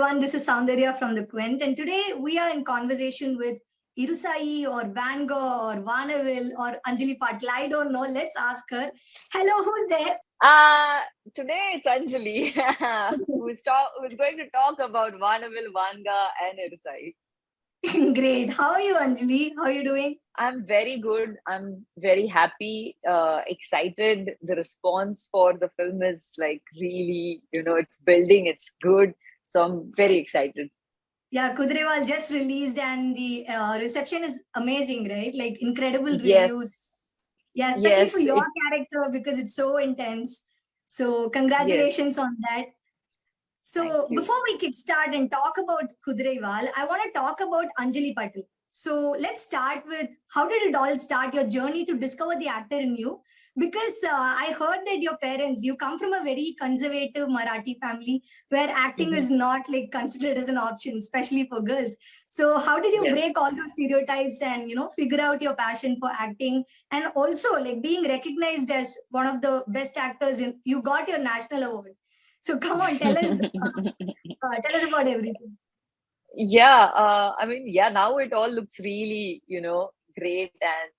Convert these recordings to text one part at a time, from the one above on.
everyone. This is Soundarya from the Quint, and today we are in conversation with Irusai or Van Gogh or Vanavil or Anjali Patil. I don't know. Let's ask her. Hello, who's there? Uh, Today it's Anjali who's going to talk about Vanavil, Vanga, and Irsai. Great. How are you, Anjali? How are you doing? I'm very good. I'm very happy, excited. The response for the film is like really, it's building, it's good. So I'm very excited. Yeah, Kuthiraivaal just released and the reception is amazing, right? Like incredible reviews. Yes. Yeah, especially for Yes. your character because it's so intense. So Yes. congratulations on that. Thank So you. before we kickstart and talk about Kuthiraivaal, I want to talk about Anjali Patil. So let's start with how did it all start, your journey to discover the actor in you? Because I heard that your parents, you come from a very conservative Marathi family where acting Mhm. is not like considered as an option, especially for girls. So how did you Yes. break all those stereotypes and, figure out your passion for acting and also like being recognized as one of the best actors you got your national award. So come on, tell us about everything. Yeah, now it all looks really, great and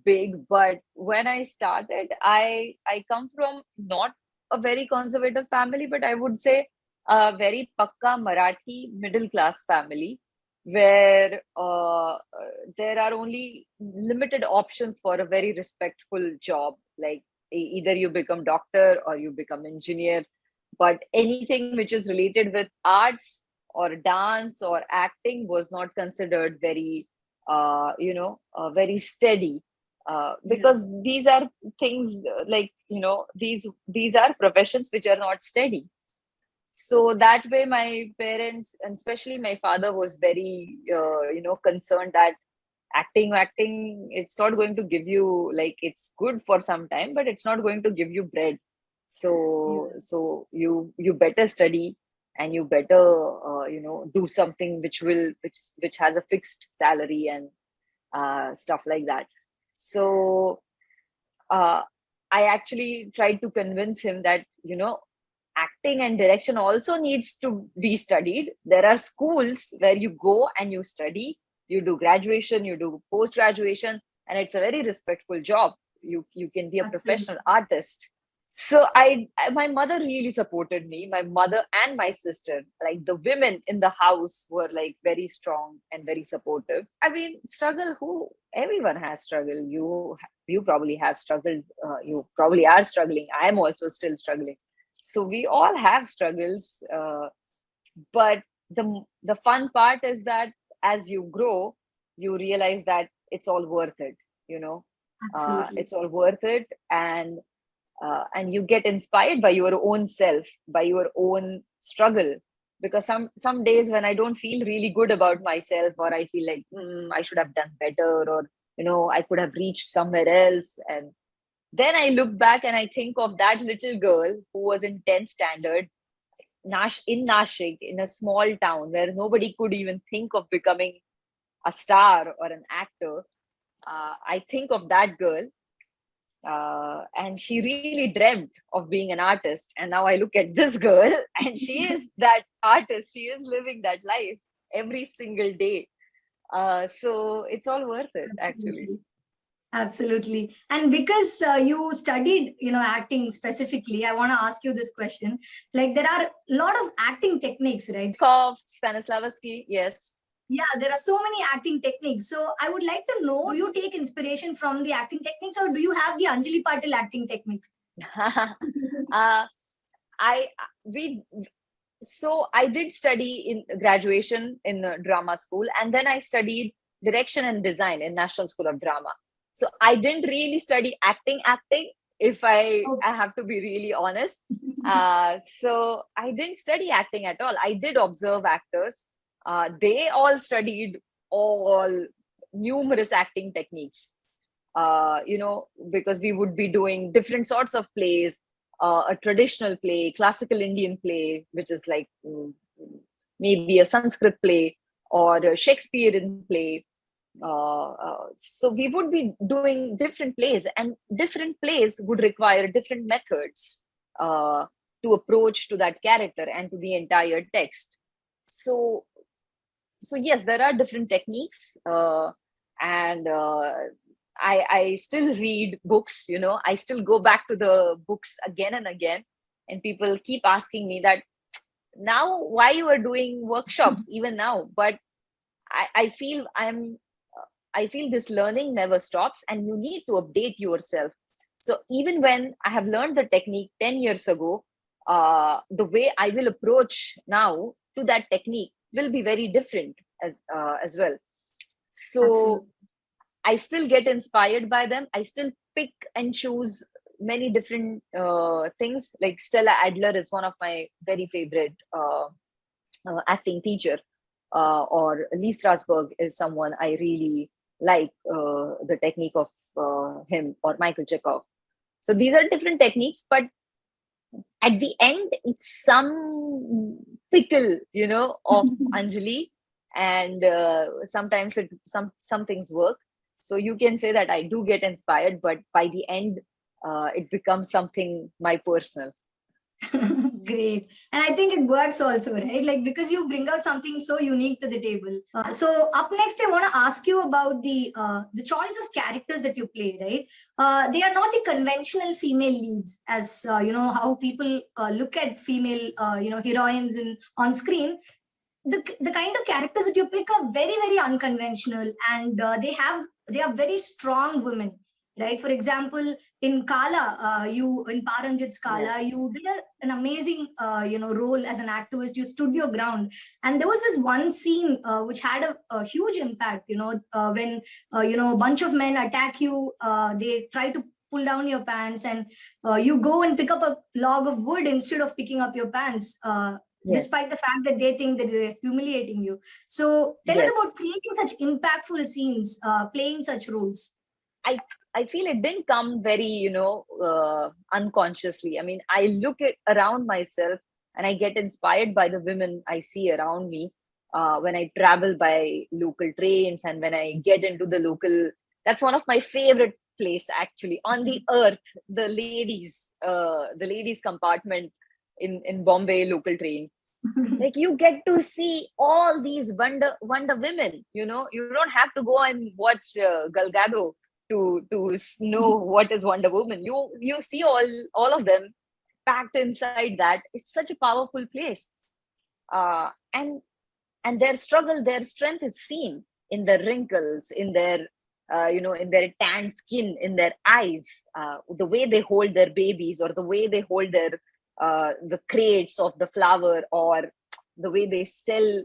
big. But when I started, I come from not a very conservative family, but I would say a very pakka Marathi middle class family, where there are only limited options for a very respectful job. Like either you become doctor or you become engineer, but anything which is related with arts or dance or acting was not considered very very steady, Yeah, because these are things like these are professions which are not steady. So that way my parents, and especially my father, was very concerned that acting it's not going to give you, like, it's good for some time, but it's not going to give you bread. So yeah, you better study, and you better do something which has a fixed salary and stuff like that. So uh, I actually tried to convince him that acting and direction also needs to be studied. There are schools where you go and you study, you do graduation, you do post graduation, and it's a very respectful job. You can be a absolutely. professional artist. So my mother really supported me, my mother and my sister. Like, the women in the house were like very strong and very supportive. I mean, struggle, who everyone has struggle. You probably have struggled, you probably are struggling. I am also still struggling. So we all have struggles, but the fun part is that as you grow, you realize that it's all worth it. you know Absolutely. it's all worth it. And you get inspired by your own self, by your own struggle. Because some days when I don't feel really good about myself, or I feel like, I should have done better, or I could have reached somewhere else. And then I look back and I think of that little girl who was in 10th standard, in Nashik, in a small town where nobody could even think of becoming a star or an actor. I think of that girl, and she really dreamt of being an artist. And now I look at this girl, and she is that artist. She is living that life every single day. So it's all worth it, actually. Absolutely. Absolutely. And because you studied, acting specifically, I want to ask you this question. Like there are a lot of acting techniques, right? Chekhov, Stanislavski, yes. Yeah, there are so many acting techniques. So I would like to know, do you take inspiration from the acting techniques or do you have the Anjali Patil acting technique? uh, I we so I did study in graduation in drama school, and then I studied direction and design in National School of Drama. So I didn't really study acting, if Oh, I have to be really honest. So I didn't study acting at all. I did observe actors. They all studied all numerous acting techniques, because we would be doing different sorts of plays, a traditional play, classical Indian play, which is like, maybe a Sanskrit play, or a Shakespearean play. So we would be doing different plays, and different plays would require different methods. to approach to that character and to the entire text. So yes, there are different techniques, and I still read books. I still go back to the books again and again, and people keep asking me that now why you are doing workshops even now. But I feel I feel this learning never stops, and you need to update yourself. So even when I have learned the technique 10 years ago, the way I will approach now to that technique will be very different as well. So Absolutely. I still get inspired by them. I still pick and choose many different things. Like Stella Adler is one of my very favorite acting teacher, or Lee Strasberg is someone I really like, the technique of him, or Michael Chekhov. So these are different techniques, but at the end, it's some pickle, of Anjali, and sometimes some things work. So you can say that I do get inspired, but by the end, it becomes something my personal. Great. And I think it works also, right? Like, because you bring out something so unique to the table. So up next, I want to ask you about the choice of characters that you play, right? They are not the conventional female leads, as how people look at female heroines on screen. The kind of characters that you pick are very, very unconventional, and they are very strong women, right? For example, in Kala, you in Paranjit's Kala, Yes. you did an amazing role as an activist. You stood your ground, and there was this one scene which had a huge impact, when a bunch of men attack you. They try to pull down your pants, and you go and pick up a log of wood instead of picking up your pants, Yes. despite the fact that they think that they're humiliating you. So tell us Yes. about creating such impactful scenes, playing such roles. I I feel it didn't come very, unconsciously. I mean, I look at around myself, and I get inspired by the women I see around me, when I travel by local trains, and when I get into the local. That's one of my favorite place actually on the earth. The ladies compartment in Bombay local train. Like, you get to see all these wonder women. You don't have to go and watch Gal Gadot to know what is Wonder Woman. You see all of them packed inside that. It's such a powerful place, and their struggle, their strength is seen in their wrinkles, in their tan skin, in their eyes, the way they hold their babies, or the way they hold their the crates of the flour, or the way they sell,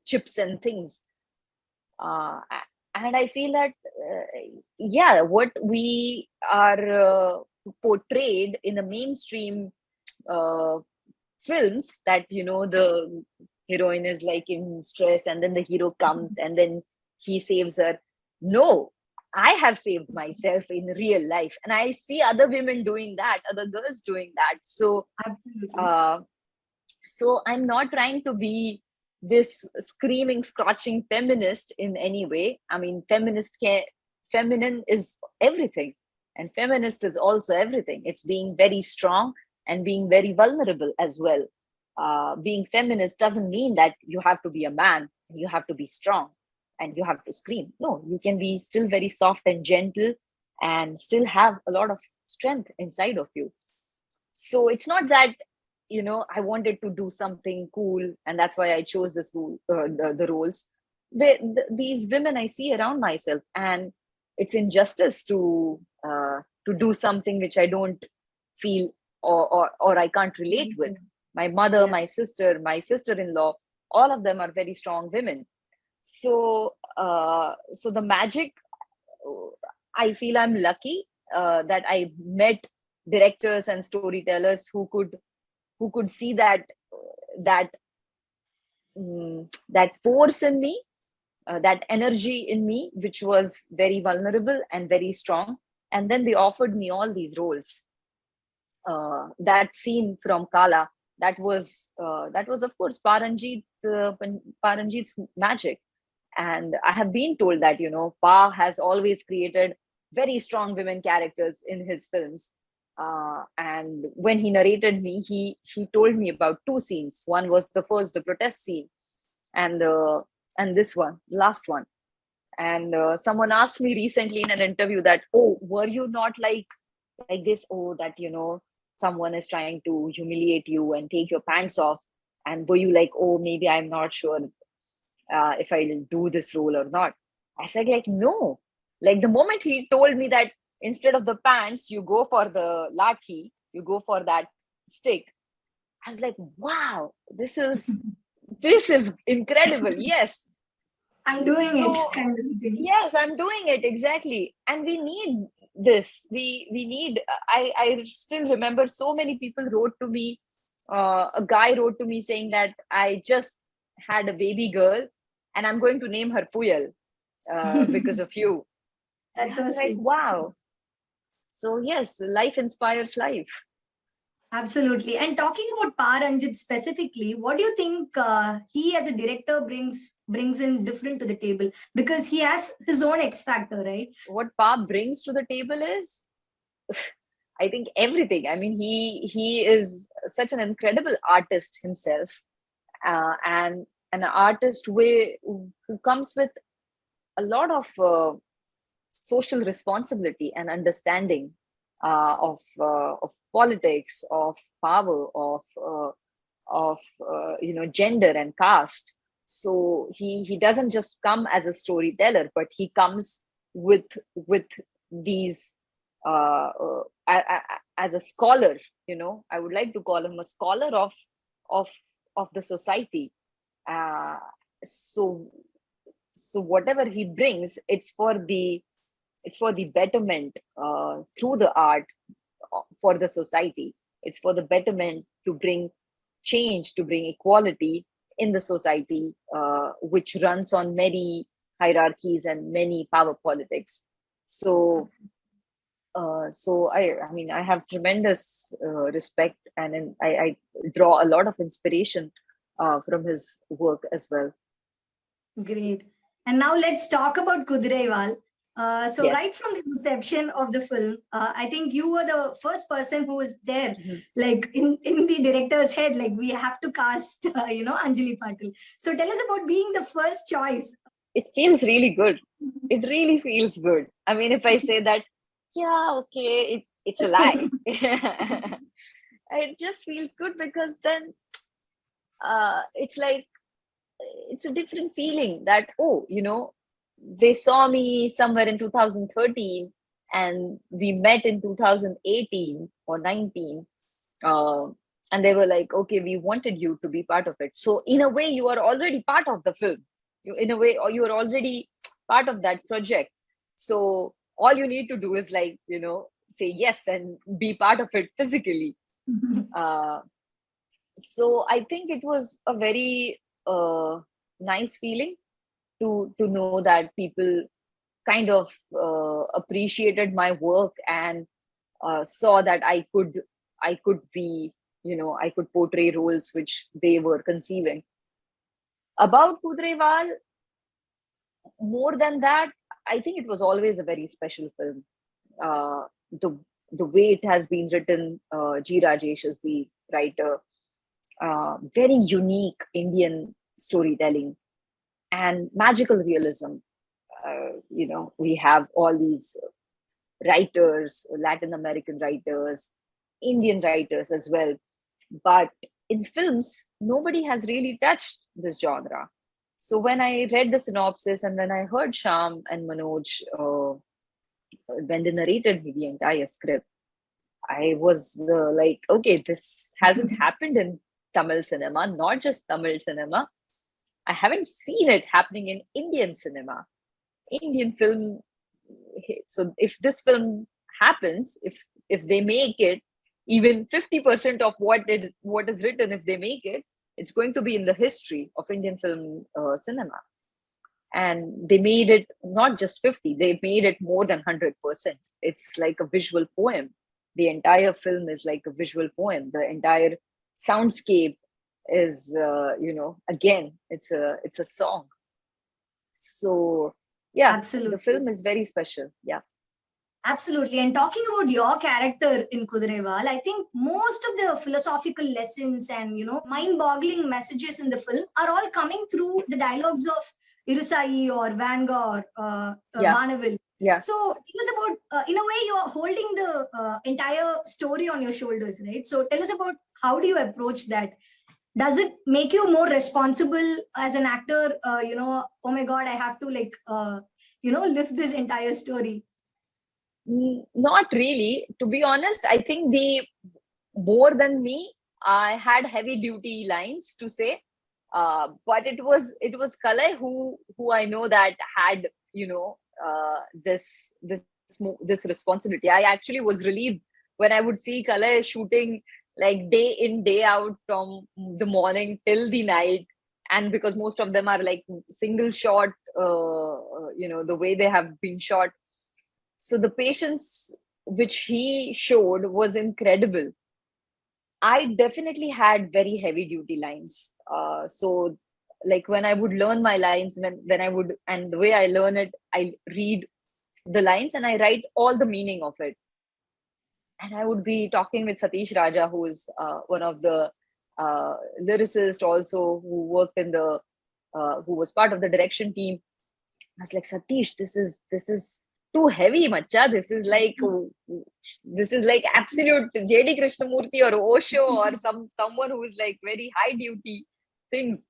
chips and things. uh, and I feel that, yeah, what we are portrayed in the mainstream uh, films, that the heroine is like in stress, and then the hero comes, and then he saves her. No, I have saved myself in real life, and I see other women doing that, other girls doing that. So Absolutely. uh, I'm not trying to be this screaming, scratching feminist in any way. I mean, feminine is everything, and feminist is also everything. It's being very strong and being very vulnerable as well. Being feminist doesn't mean that you have to be a man, you have to be strong, and you have to scream. No, you can be still very soft and gentle, and still have a lot of strength inside of you. So it's not that, I wanted to do something cool, and that's why I chose the roles. These women I see around myself, and it's injustice to do something which I don't feel, or I can't relate with. My mother, Yeah. my sister-in-law, all of them are very strong women. So the magic, uh, I feel I'm lucky that I met directors and storytellers who could see that that force in me, that energy in me, which was very vulnerable and very strong. And then they offered me all these roles. That scene from Kala, that was of course Paranjit's magic. And I have been told that, Pa has always created very strong women characters in his films. And when he narrated me, he told me about two scenes. One was the first, the protest scene, and this one, last one. And someone asked me recently in an interview that, oh, were you not like this? Oh, that someone is trying to humiliate you and take your pants off, and were you like, oh, maybe I'm not sure if I'll do this role or not? I said, like, no. Like, the moment he told me that instead of the pants, you go for the lathi, you go for that stick, I was like, wow, this is incredible. Yes. I'm doing it, So kind of thing. yes, I'm doing it exactly. And we need this. We need, I still remember so many people wrote to me. A guy wrote to me saying that I just had a baby girl and I'm going to name her Puyal because of you. And That's I so was like, sweet. wow. So yes, life inspires life. Absolutely. And talking about Pa Ranjit specifically, what do you think he as a director brings in different to the table? Because he has his own X factor, right? What Pa brings to the table is, I think, everything. I mean, he is such an incredible artist himself, and an artist who comes with a lot of social responsibility and understanding of politics, of power, of gender and caste. So he doesn't just come as a storyteller, but he comes with these as a scholar. I would like to call him a scholar of of the society. uh, so so whatever he brings, it's for the betterment through the art, for the society. It's for the betterment to bring change, to bring equality in the society, which runs on many hierarchies and many power politics. So I mean, I have tremendous respect, and I draw a lot of inspiration from his work as well. Great. And now let's talk about Kuthiraivaal. So right Yes. from the inception of the film, I think you were the first person who was there, Mhm. like in the director's head, like we have to cast, Anjali Patil. So tell us about being the first choice. It feels really good. It really feels good. I mean, if I say that, yeah, okay, it's a lie. It just feels good because then it's like it's a different feeling that, oh, they saw me somewhere in 2013 and we met in 2018 or 19. uh, and they were like, okay, we wanted you to be part of it. So in a way, you are already part of the film. In a way, or you are already part of that project. So all you need to do is, like, say yes and be part of it physically. uh, so I think it was a very nice feeling to know that people kind of appreciated my work and saw that I could be, I could portray roles which they were conceiving. About Kuthiraivaal, more than that, I think it was always a very special film. Uh, the the way it has been written, G. Rajesh is the writer. Very unique Indian storytelling and magical realism. We have all these writers, Latin American writers, Indian writers as well. But in films, nobody has really touched this genre. So when I read the synopsis and when I heard Sham and Manoj, when they narrated me the entire script, I was like, okay, this hasn't happened in Tamil cinema, not just Tamil cinema. I haven't seen it happening in Indian cinema. Indian film. So if this film happens, if they make it, even 50% of what is written, if they make it, it's going to be in the history of Indian film cinema. And they made it not just 50; they made it more than 100%. It's like a visual poem. The entire film is like a visual poem. The entire soundscape is, again, it's a song. So yeah, the Absolutely. film is very special. Yeah. Absolutely. And talking about your character in Kuthiraivaal, I think most of the philosophical lessons and, mind-boggling messages in the film are all coming through the dialogues of Irusai or Vanga or Yeah. Vanavil. Yeah. So it was about, in a way, you're holding the entire story on your shoulders, right? So tell us about how do you approach that? Does it make you more responsible as an actor? Oh my God, I have to lift this entire story. Not really. To be honest, I think the more than me, I had heavy duty lines to say. But it was Kalai who I know that had this responsibility. I actually was relieved when I would see Kalai shooting like day in day out from the morning till the night, and because most of them are like single shot, the way they have been shot. So the patience which he showed was incredible. I definitely had very heavy duty lines. So like when I would learn my lines, when I would, and the way I learn it, I read the lines and I write all the meaning of it. And I would be talking with Satish Raja, who is one of the lyricists also, who was part of the direction team. I was like, Satish, this is too heavy, macha. This is like absolute JD Krishnamurti or Osho or someone who is like very high duty things.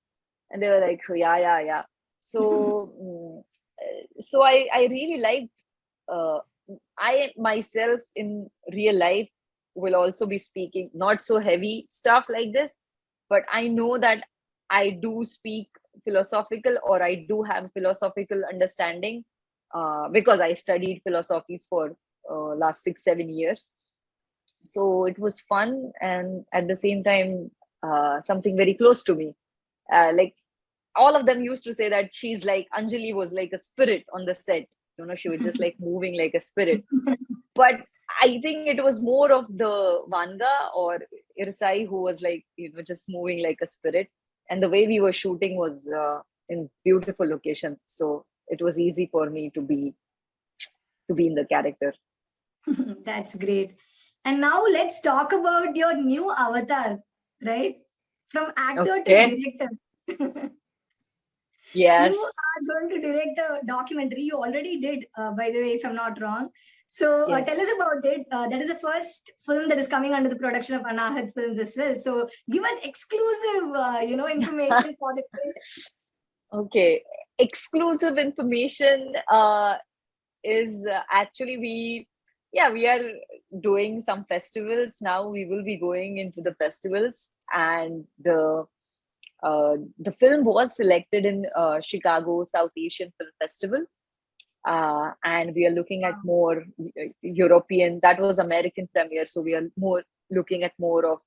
And they were like, yeah. So I really liked. Uh, I myself in real life will also be speaking not so heavy stuff like this, but I know that I do speak philosophical, or I do have philosophical understanding because I studied philosophies for last 6-7 years. So it was fun, and at the same time something very close to me. Like all of them used to say that she's like Anjali was like a spirit on the set. She was just like moving like a spirit. But I think it was more of the Vanga or Irsai who was like, just moving like a spirit. And the way we were shooting was in beautiful location. So it was easy for me to be in the character. That's great. And now let's talk about your new avatar, right? From actor to Okay. director. Yes. You are going to direct a documentary. You already did, by the way, if I'm not wrong. So Yes. tell us about it. That is the first film that is coming under the production of Anahat Films as well. So give us exclusive, information for the Quint. Okay. Exclusive information is actually we are doing some festivals now. We will be going into the festivals, and the film was selected in Chicago South Asian Film Festival, and we are looking at more European. That was American premiere, so we are more looking at more of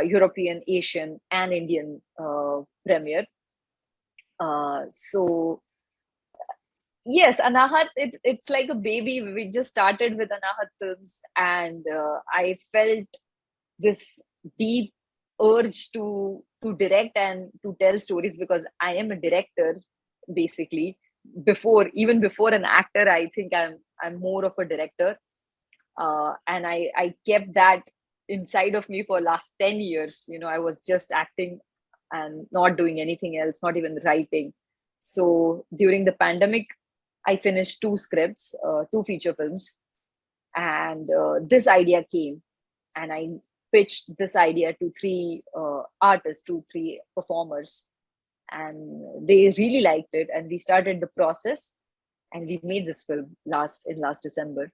European, Asian, and Indian premiere. So yes, Anahat, it's like a baby. We just started with Anahat Films, and I felt this deep urge to direct and to tell stories, because I am a director basically. Even before an actor, I think I'm more of a director, and I kept that inside of me for last 10 years. I was just acting and not doing anything else, not even writing. So during the pandemic, I finished 2 scripts, 2 feature films, and this idea came, and I pitched this idea to 3 artists, to 3 performers, and they really liked it, and we started the process, and we made this film last December.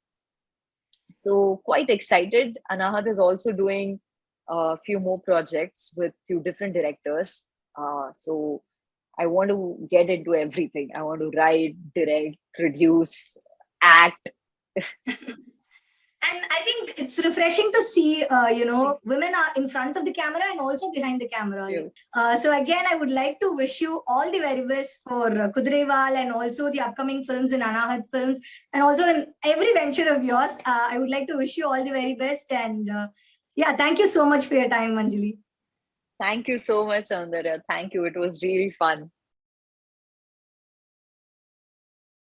So quite excited. Anahat is also doing a few more projects with few different directors. So I want to get into everything. I want to write, direct, produce, act. And I think it's refreshing to see, women are in front of the camera and also behind the camera. So again, I would like to wish you all the very best for Kuthiraivaal and also the upcoming films in Anahat Films, and also in every venture of yours. I would like to wish you all the very best. And thank you so much for your time, Anjali. Thank you so much, Soundarya. Thank you. It was really fun.